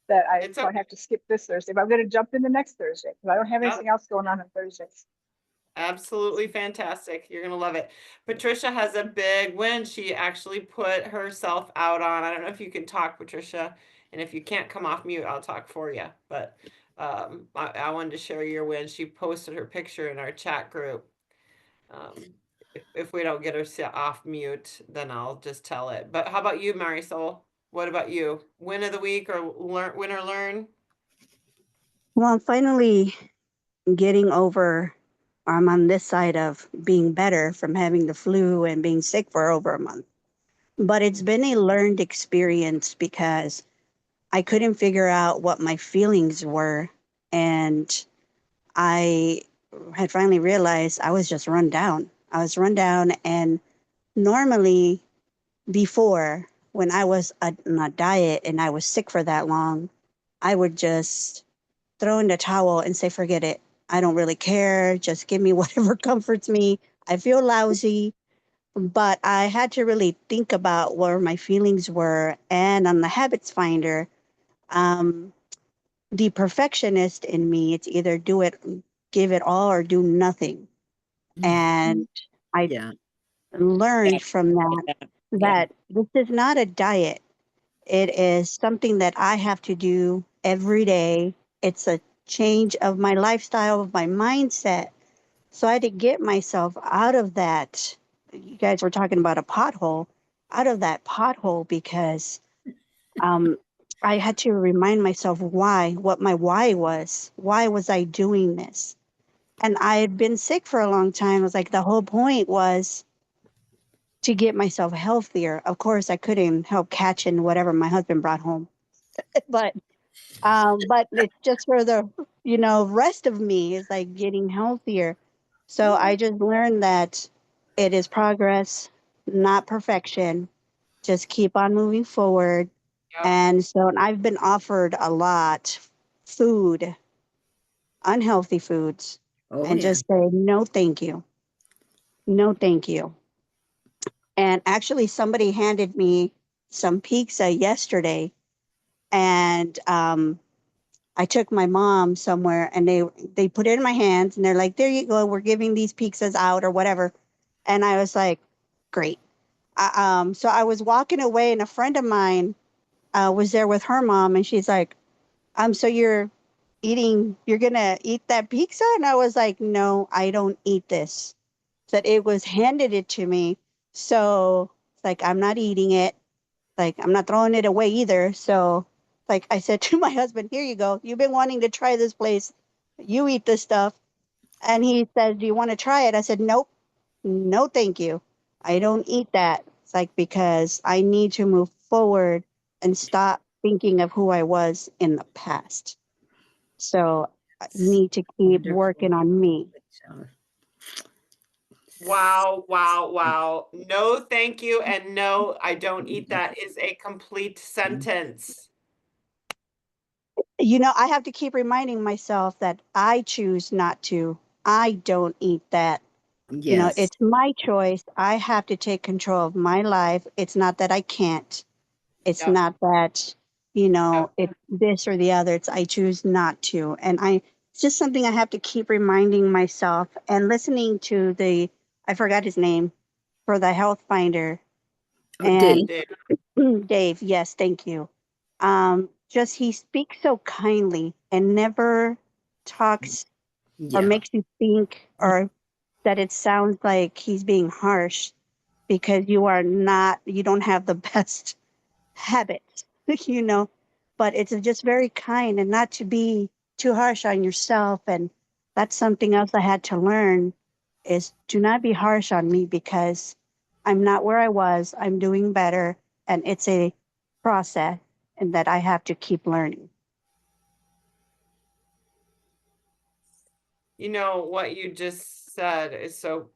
that It's so I okay. have to skip this Thursday, but I'm going to jump into next Thursday because I don't have Yep. anything else going on Thursdays. Absolutely fantastic. You're gonna love it. Patricia has a big win. She actually put herself out on. I don't know if you can talk, Patricia, and if you can't come off mute, I'll talk for you. But I wanted to share your win. She posted her picture in our chat group. Um, if we don't get her off mute, then I'll just tell it. But how about you, Marisol? What about you? Win of the week or win or learn? Well, I'm finally getting over, I'm on this side of being better from having the flu and being sick for over a month. But it's been a learned experience because I couldn't figure out what my feelings were. And I had finally realized I was just run down. I was run down. And normally, before, when I was on a diet and I was sick for that long, I would just throw in the towel and say, forget it. I don't really care. Just give me whatever comforts me. I feel lousy. But I had to really think about where my feelings were. And on the habits finder, um, the perfectionist in me, it's either do it, give it all, or do nothing. And I Yeah. learned from that Yeah. that this is not a diet. It is something that I have to do every day. It's a change of my lifestyle, of my mindset. So I had to get myself out of that. You guys were talking about a pothole, out of that pothole because um, I had to remind myself what my why was. Why was I doing this? And I had been sick for a long time. It was like the whole point was to get myself healthier. Of course, I couldn't help catching whatever my husband brought home, but it's just for the rest of me is like getting healthier. So I just learned that it is progress, not perfection. Just keep on moving forward. Yep. And so I've been offered a lot food, unhealthy foods, Oh, and yeah. just say no thank you. No thank you. And actually somebody handed me some pizza yesterday, and I took my mom somewhere and they put it in my hands and they're like, there you go, we're giving these pizzas out or whatever. And I was like, great. So I was walking away and a friend of mine was there with her mom and she's like, so you're gonna eat that pizza? And I was like, no, I don't eat this. That it was handed it to me. So it's like, I'm not eating it. Like, I'm not throwing it away either. So, like, I said to my husband, here you go. You've been wanting to try this place. You eat this stuff. And he said, do you want to try it? I said, nope. No, thank you. I don't eat that. It's like, because I need to move forward and stop thinking of who I was in the past. So I need to keep working Wonderful. on me. Wow, wow, wow. No, thank you. And no, I don't eat that is a complete sentence. I have to keep reminding myself that I choose not to. I don't eat that. Yes. It's my choice. I have to take control of my life. It's not that I can't. It's Yep. not that, Yep. it's this or the other. It's I choose not to. And it's just something I have to keep reminding myself and listening to I forgot his name, for the health finder. Oh, And Dave. Dave. Dave, yes, thank you. Just he speaks so kindly and never talks or Yeah. makes you think or that it sounds like he's being harsh because you don't have the best habits, you know, but it's just very kind and not to be too harsh on yourself. And that's something else I had to learn is do not be harsh on me because I'm not where I was. I'm doing better. And it's a process and that I have to keep learning. You know, what you just said is so,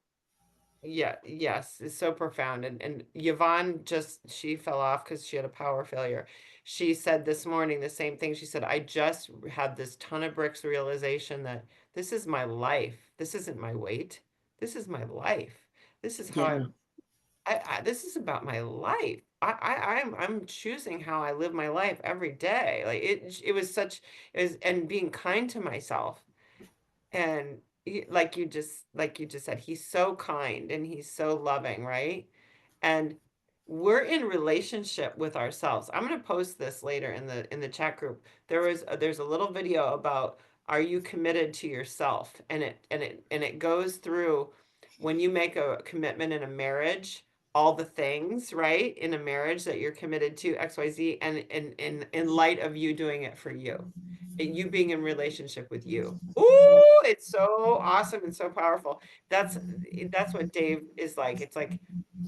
yeah, yes, it's so profound. And Yvonne she fell off because she had a power failure. She said this morning the same thing. She said, I just had this ton of bricks realization that this is my life. This isn't my weight. This is my life. This is how Yeah. this is about my life. I'm choosing how I live my life every day. Like it was such, and being kind to myself. And like you just said, he's so kind and he's so loving, right? And we're in relationship with ourselves. I'm going to post this later in the chat group. There's a little video about, are you committed to yourself? And it goes through, when you make a commitment in a marriage, all the things, right, in a marriage that you're committed to, XYZ, and in light of you doing it for you, you being in relationship with you. Ooh, it's so awesome and so powerful. That's what Dave is like. It's like,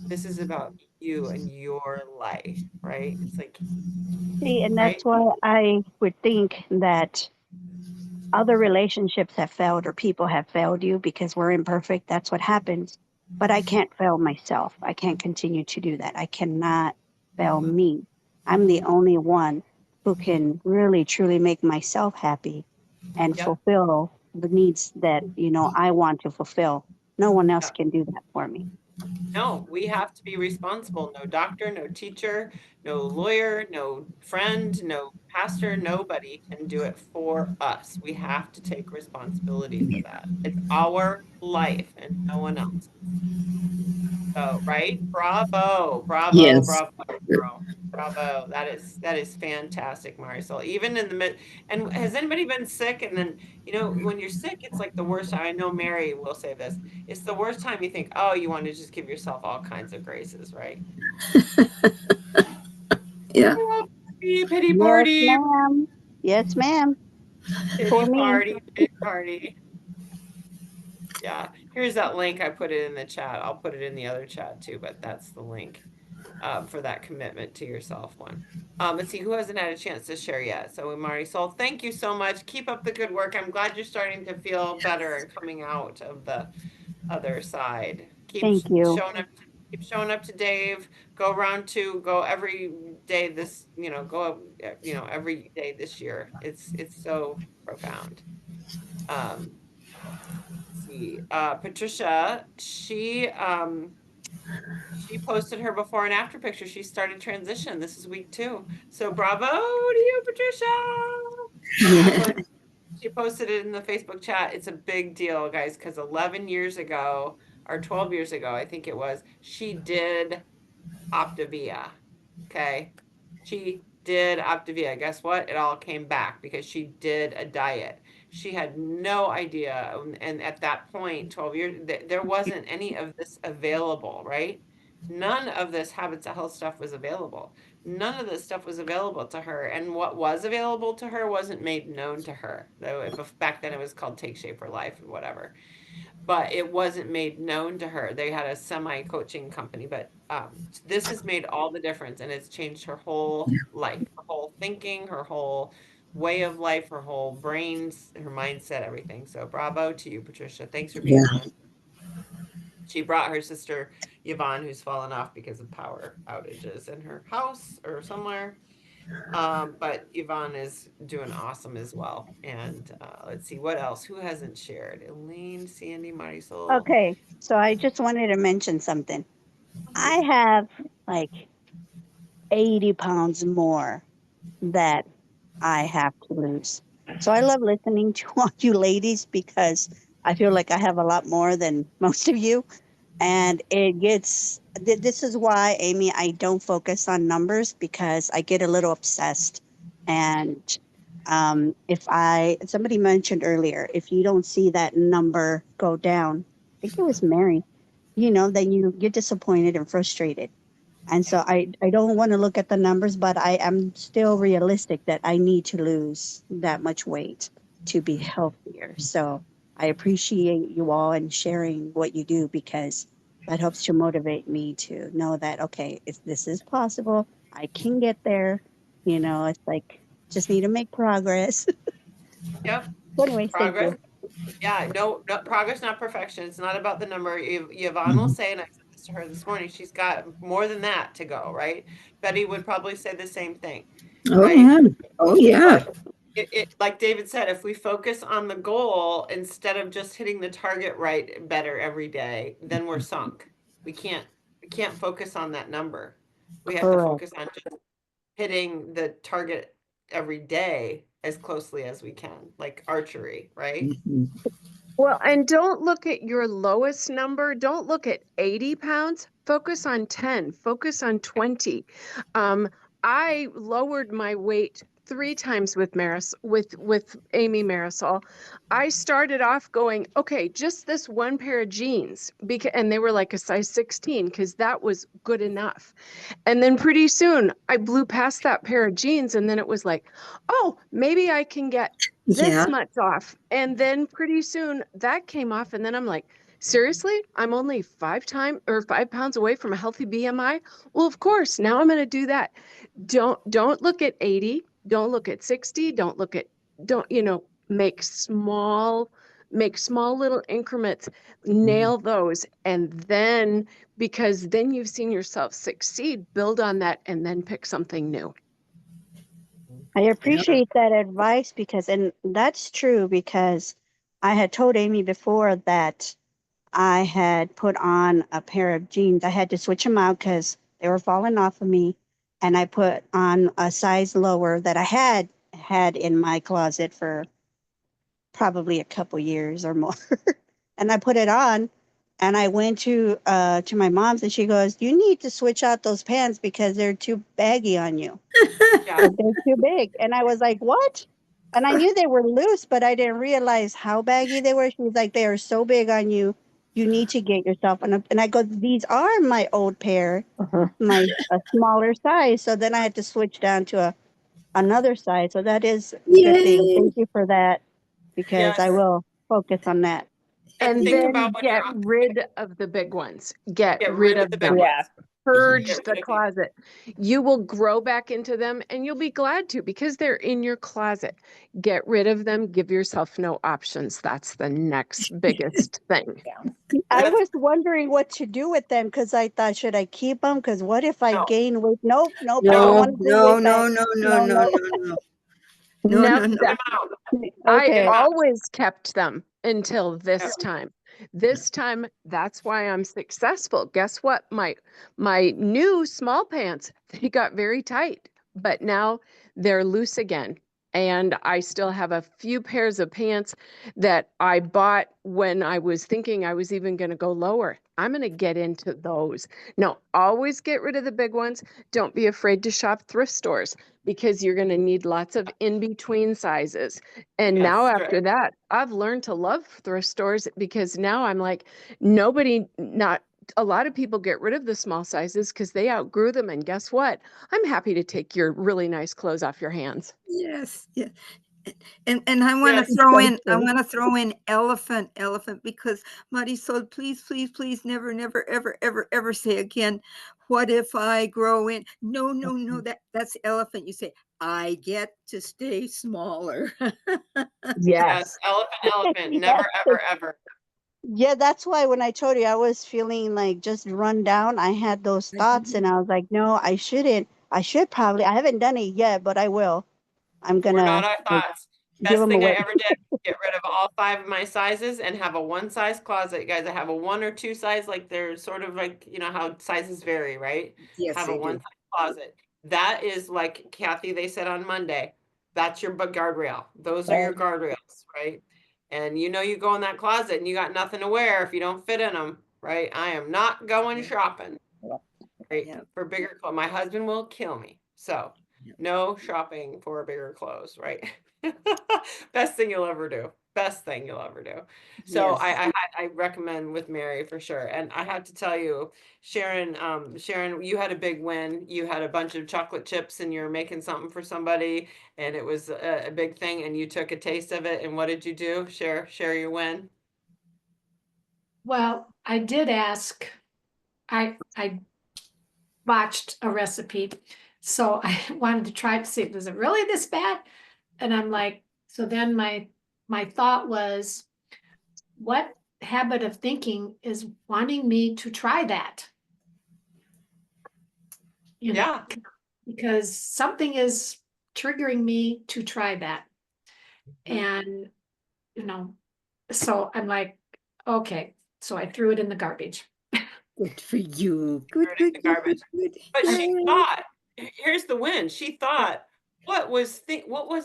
this is about you and your life, right? It's like, See, and right? that's why I would think that other relationships have failed or people have failed you because we're imperfect. That's what happens. But I can't fail myself. I can't continue to do that. I cannot fail me. I'm the only one who can really truly make myself happy and Yep. fulfill the needs that, I want to fulfill. No one else Yep. can do that for me. No, we have to be responsible. No doctor, no teacher, no lawyer, no friend, no pastor, nobody can do it for us. We have to take responsibility for that. It's our life and no one else. So, right? Bravo, bravo, Yes. bravo, girl. Bravo. That is fantastic, Marisol. Even in the mid, and has anybody been sick? And then, when you're sick, it's like the worst time. I know Mary will say this. It's the worst time you think, oh, you want to just give yourself all kinds of graces, right? Yeah. Oh, pity Yes, party, ma'am. Yes, ma'am. pity For me. party, pity party. Yeah. Here's that link. I put it in the chat. I'll put it in the other chat too, but that's the link. For that commitment to yourself one. Let's see, who hasn't had a chance to share yet? So Marisol, thank you so much. Keep up the good work. I'm glad you're starting to feel better and coming out of the other side. Keep Thank you. showing up. Keep showing up to Dave. Go round two. Go every day this. Go every day this year. It's so profound. Let's see. Patricia, she posted her before and after picture. She started transition. This is week 2. So bravo to you, Patricia. She posted it in the Facebook chat. It's a big deal, guys, because 11 years ago, or 12 years ago, I think it was, she did Optavia. Okay. She did Optavia. Guess what? It all came back because she did a diet. She had no idea. And at that point, 12 years, there wasn't any of this available, right? None of this habits of health stuff was available. None of this stuff was available to her. And what was available to her wasn't made known to her. Though back then it was called Take Shape for Life and whatever, but it wasn't made known to her. They had a semi-coaching company, but this has made all the difference, and it's changed her whole life, her whole thinking, her whole way of life, her whole brains, her mindset, everything. So bravo to you, Patricia. Thanks for being Yeah. on. She brought her sister Yvonne, who's fallen off because of power outages in her house or somewhere. But Yvonne is doing awesome as well. And let's see what else. Who hasn't shared? Elaine, Sandy, Marisol. Okay, so I just wanted to mention something. I have like 80 pounds more that I have to lose. So I love listening to all you ladies because I feel like I have a lot more than most of you. And it gets, this is why, Amy, I don't focus on numbers because I get a little obsessed. And if somebody mentioned earlier, if you don't see that number go down, I think it was Mary, then you get disappointed and frustrated. And so I don't want to look at the numbers, but I am still realistic that I need to lose that much weight to be healthier. So I appreciate you all and sharing what you do because that helps to motivate me to know that, okay, if this is possible, I can get there. It's like just need to make progress. Yep. So anyways, thank Progress. you. Yeah, no, progress, not perfection. It's not about the number. Yvonne will say, and I said this to her this morning, she's got more than that to go, right? Betty would probably say the same thing, Oh right? yeah. Oh yeah. But like David said, if we focus on the goal instead of just hitting the target right better every day, then we're sunk. We can't focus on that number. We have to Correct. focus on just hitting the target every day as closely as we can, like archery, right? Mhm. Well, and don't look at your lowest number. Don't look at 80 pounds. Focus on 10, focus on 20. I lowered my weight 3 times with with Amy Marisol. I started off going, okay, just this one pair of jeans, and they were like a size 16 because that was good enough. And then pretty soon I blew past that pair of jeans, and then it was like, oh, maybe I can get this Yeah. much off. And then pretty soon that came off. And then I'm like, seriously? I'm only 5 pounds away from a healthy BMI. Well, of course, now I'm going to do that. Don't look at 80. Don't look at 60. Don't, make small little increments, nail those. And then, because then you've seen yourself succeed, build on that and then pick something new. I Yeah. appreciate that advice and that's true because I had told Amy before that I had put on a pair of jeans. I had to switch them out because they were falling off of me. And I put on a size lower that I had in my closet for probably a couple years or more. And I put it on and I went to my mom's and she goes, "You need to switch out those pants because they're too baggy on you." Yeah. Like, they're too big. And I was like, "What?" And I knew they were loose, but I didn't realize how baggy they were. She was like, "They are so big on you. You need to get yourself." And I go, "These are my old pair, Uh-huh. my a smaller size." So then I had to switch down to another size. So that is a good thing. Yay. Thank you for that because I Yes. will focus on that. And And think about then when get you're rid of the big ones. Get get rid rid of of the big them. Yeah. ones. Purge Get the rid of the closet. You will grow back into them and you'll be glad to because they're in your closet. Get rid of them. Give yourself no options. That's the next biggest thing. I that's was wondering what to do with them because I thought, should I keep them? Because what if I no, gain weight? Nope, nope. I don't no, No, want to gain no, weight no, back. no, no, No, no, no. no, no. No, No, no, get them out. I Get Okay. them out. always kept them until Yeah. this time. This time, that's why I'm successful. Guess what? My new small pants, they got very tight, but now they're loose again. And I still have a few pairs of pants that I bought when I was thinking I was even going to go lower. I'm going to get into those. No, always get rid of the big ones. Don't be afraid to shop thrift stores because you're going to need lots of in-between sizes. And now Yes. after that, I've learned to love thrift stores because now I'm like, not a lot of people get rid of the small sizes because they outgrew them. And guess what? I'm happy to take your really nice clothes off your hands. yes, yes. And I want to Yes. throw in, I Thank want to throw in elephant, because Marisol, please, please, please, never, never, ever, ever, ever say again, what if I grow in? No, no, no, that's elephant. You say, I get to stay smaller. Yes. Yes. Elephant. Never, Yes. ever, ever. Yeah, that's why when I told you I was feeling like just run down, I had those thoughts and I was like, no, I shouldn't. I should probably, I haven't done it yet, but I will. I'm We're not gonna our like thoughts. give Best them thing I away. ever did, get rid of all 5 of my sizes and have a one size closet. Guys, I have a 1 or 2 size, like they're sort of like, you know how sizes vary, right? Yes, Have a they one do. size closet. That is like Kathy, they said on Monday, that's your guardrail. Those are your Right. guardrails, right? And you know, you go in that closet and you got nothing to wear if you don't fit in them. right? I am not going shopping, right? Yeah. For bigger clothes. My husband will kill me. So Yeah. no shopping for bigger clothes, right? Best thing you'll ever do. Best thing you'll ever do. So Yes. I recommend with Mary for sure. And I have to tell you, Sharon, you had a big win. You had a bunch of chocolate chips and you're making something for somebody and it was a big thing and you took a taste of it. And what did you do? Share your win. Well, I did ask, I botched a recipe. So I wanted to try to see, was it really this bad? And I'm like, so then my thought was, what habit of thinking is wanting me to try that? You know, Yeah. because something is triggering me to try that. And, you know, so I'm like, okay, so I threw it in the garbage. Good for you. Threw Good, it in good, the good, garbage. good, good. But she Yay. thought, here's the win. She thought, what was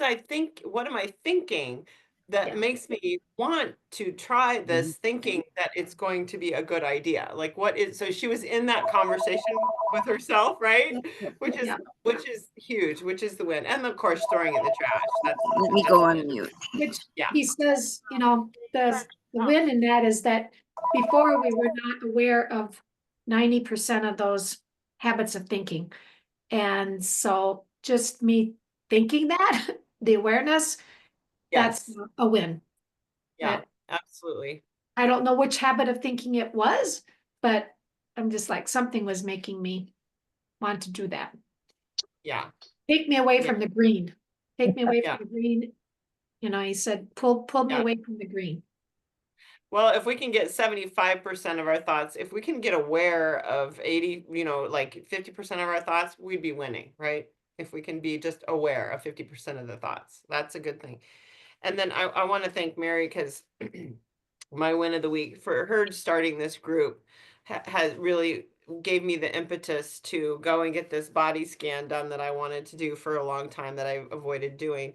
I think, what am I thinking that Yeah. makes me want to try this, thinking that it's going to be a good idea? Like so she was in that conversation with herself, right? Which is Yeah. which is huge, which is the win. And of course throwing it in the trash. Let me That's go on mute. Which yeah. he says, you know, the win in that is that before we were not aware of 90% of those habits of thinking. And so just me thinking that, the awareness, that's Yes. a win. Yeah, That absolutely. I don't know which habit of thinking it was, but I'm just like, something was making me want to do that. Yeah. Take me away Yeah. from the green. Take me away Yeah. from the green. You know, he said, pull me Yeah. away from the green. Well, if we can get 75% of our thoughts, if we can get aware of 80, like 50% of our thoughts, we'd be winning, right? If we can be just aware of 50% of the thoughts, that's a good thing. And then I want to thank Mary because my win of the week for her starting this group has really gave me the impetus to go and get this body scan done that I wanted to do for a long time that I avoided doing.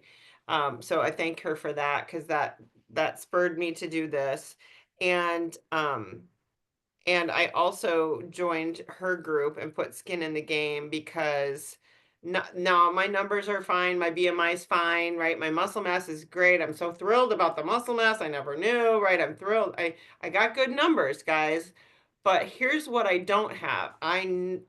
So I thank her for that because that spurred me to do this. And I also joined her group and put skin in the game because no, my numbers are fine. My BMI is fine, right? My muscle mass is great. I'm so thrilled about the muscle mass. I never knew, right? I'm thrilled. I got good numbers, guys. But here's what I don't have.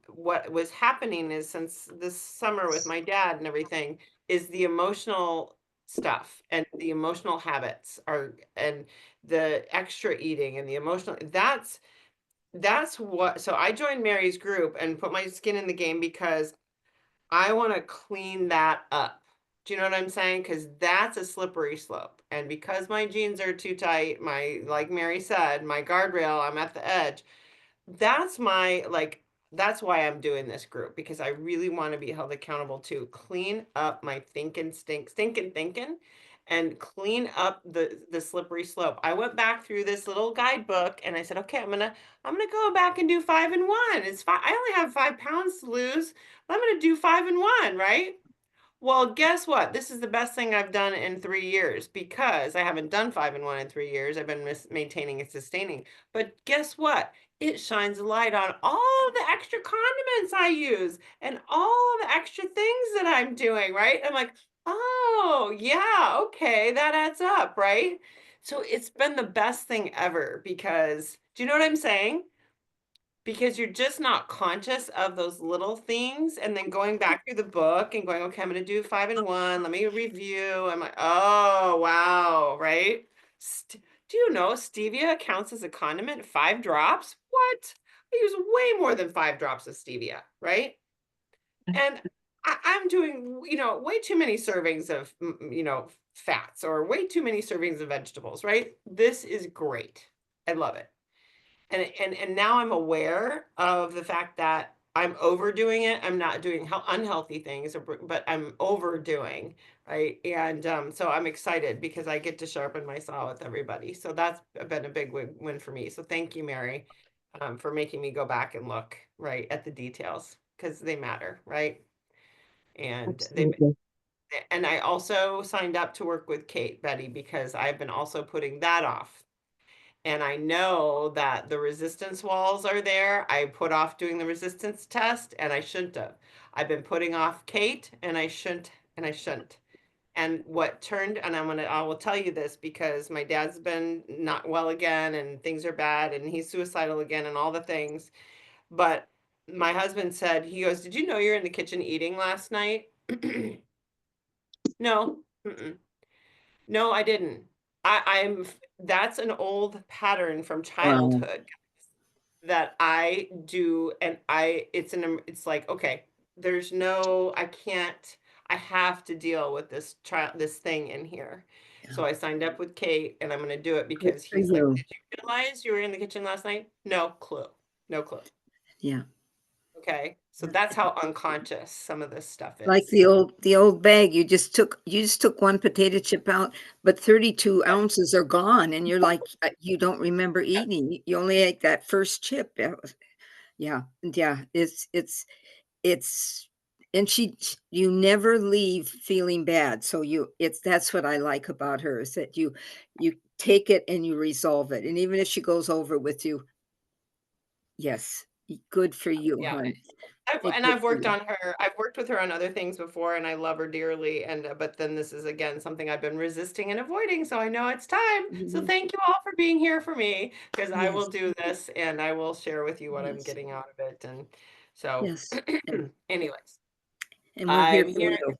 What was happening is since this summer with my dad and everything is the emotional stuff and the emotional habits are and the extra eating and the emotional that's what, so I joined Mary's group and put my skin in the game because I want to clean that up. Do you know what I'm saying? Because that's a slippery slope. And because my jeans are too tight, like Mary said, my guardrail, I'm at the edge. That's my, like, that's why I'm doing this group because I really want to be held accountable to clean up my stinking thinking and clean up the slippery slope. I went back through this little guidebook and I said, okay, I'm gonna go back and do 5 and 1. It's fine. I only have 5 pounds to lose. I'm gonna do 5 and 1, right? Well, guess what? This is the best thing I've done in 3 years because I haven't done 5 and 1 in 3 years. I've been maintaining and sustaining. But guess what? It shines a light on all the extra condiments I use and all the extra things that I'm doing, right? I'm like, oh, yeah, okay, that adds up, right? So it's been the best thing ever because, do you know what I'm saying? Because you're just not conscious of those little things and then going back through the book and going, okay, I'm going to do 5 and 1. Let me review. I'm like, oh, wow. Right. Do you know stevia counts as a condiment? 5 drops. What? I use way more than 5 drops of stevia. Right. And I'm doing, way too many servings of, fats or way too many servings of vegetables. Right. This is great. I love it. And now I'm aware of the fact that I'm overdoing it. I'm not doing unhealthy things, but I'm overdoing, right? And so I'm excited because I get to sharpen my saw with everybody. So that's been a big win for me. So thank you, Mary, for making me go back and look right at the details because they matter, right? And Absolutely. and I also signed up to work with Betty, because I've been also putting that off. and I know that the resistance walls are there. I put off doing the resistance test and I shouldn't have. I've been putting off Kate and I shouldn't, and I shouldn't. And what turned, and I will tell you this because my dad's been not well again and things are bad and he's suicidal again and all the things. But my husband said, he goes, "Did you know you're in the kitchen eating last night?" No. Mm-mm. No, I didn't. That's an old pattern from Wow. childhood that I do, and it's like, okay, I can't, I have to deal with this thing in here. So I signed up with Kate and I'm gonna do it Good because for he's like, you. "Did you realize you were in the kitchen last night?" No clue. No clue. Yeah. Okay. So that's how unconscious some of this stuff Like is. the old bag, you just took one potato chip out, but 32 Yeah. ounces are gone, and you're like, you don't remember eating. You only ate that first chip. Yeah, yeah. It's, and you never leave feeling bad. So that's what I like about her, is that you take it and you resolve it, and even if she goes over with you, yes, good for you, Yeah. hon. Good I've for worked you. on her. I've worked with her on other things before, and I love her dearly. And but then this is again something I've been resisting and avoiding. So I know it's time. So Mhm. thank you all for being here for me, because I will Yes, do this and I will share with you what I'm yes, getting out of it. And so, yes. And anyways, we're here I'm for here. you.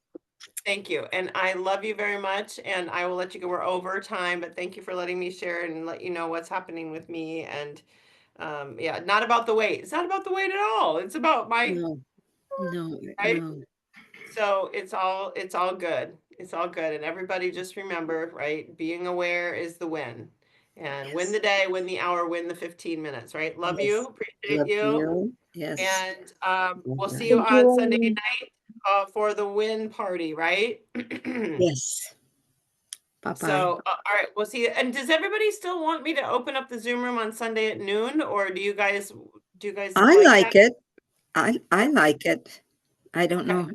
Thank you, and I love you very much. And I will let you go. We're over time, but thank you for letting me share and let you know what's happening with me. And yeah, not about the weight. It's not about the weight at all. It's about my No, no, right. no. So it's all good. It's all good. And everybody just remember, right? Being aware is the win. And win Yes, the day, win the hour, win the 15 minutes, right? Love you, yes. appreciate Love you. you. Yes. And All we'll see you right. Thank on Sunday you. night for the win party, right? Yes. Bye-bye. So, all right, we'll see you. And does everybody still want me to open up the Zoom room on Sunday at noon, or do you guys I like that? like it. I Okay, like it. I don't okay. know.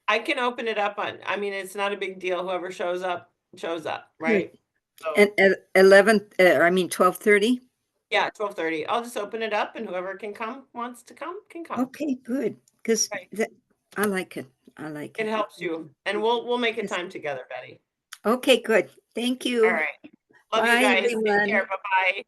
I can open it up on, I mean, it's not a big deal. Whoever shows up, Good. right? So, And at 11, I mean 12:30. yeah, 12:30. I'll just open it up and whoever wants to come, can come. Okay, good. Because Okay. I like it. I like It it. helps you. And we'll make a Yes. time together, Betty. Okay, good. Thank All you. right. Love you Bye, guys. Take care. everyone. Bye-bye.